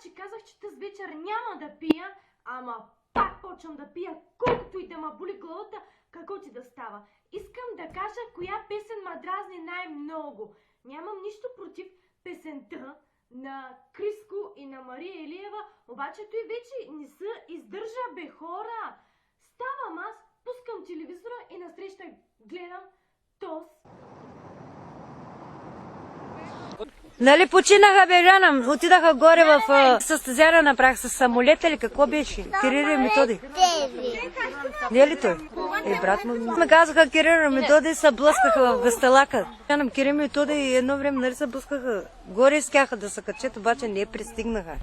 че казах, че тази вечер няма да пия, ама пак почвам да пия, колкото и да ма боли главата, какво ти да става. Искам да кажа коя песен ма дразни най-много. Нямам нищо против песента на Криско и на Мария Илиева, обаче той вече не се издържа, бе, хора. Ставам аз, пускам телевизора и насреща гледам ТОС. Нали починаха, бе, Жана? Отидаха горе в състезание направих с самолет или какво беше? Кирил и Методи. Не е ли той? Брат му. Ме казаха Кирил и Методи се блъскаха в Гасталака. Жанам Кирил и Методи едно време нали се блъскаха. Горе искаха да се качат, обаче не пристигнаха.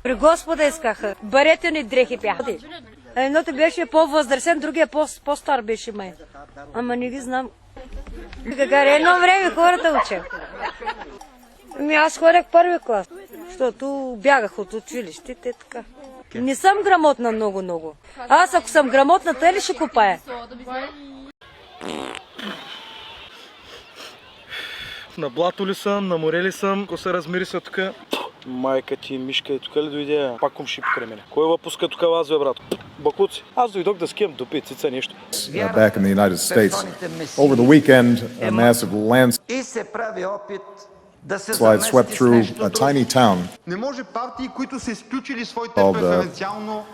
При Господа искаха. Баретени дрехи бяха. Едното беше по-възрастен, другия по-стар беше май. Ама не ги знам. Едно време хората учех. Аз ходях първи клас, защото бягах от училище, те така. Не съм грамотна много. Аз ако съм грамотна, те ли ще копая? На блато ли съм, на море ли съм, ако се размириса тук. Майка ти, Мишка, тук ли дойде? Пак кумши покрай мене. Кой ва пуска тук вас, бе, брат? Бакуци. Аз дойдох да скием до пицица нещо. Back in the United States. Over the weekend, a massive landslide swept through a tiny town Не може партии, които са изключили своите called преференциално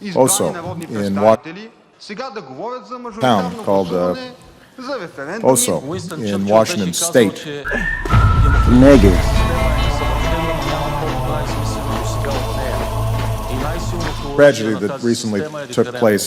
избрани народни представители, сега да говорят за мажоритарно гласуване, за референдуми. Oso in Washington State. Negative. Tragedy that recently took place.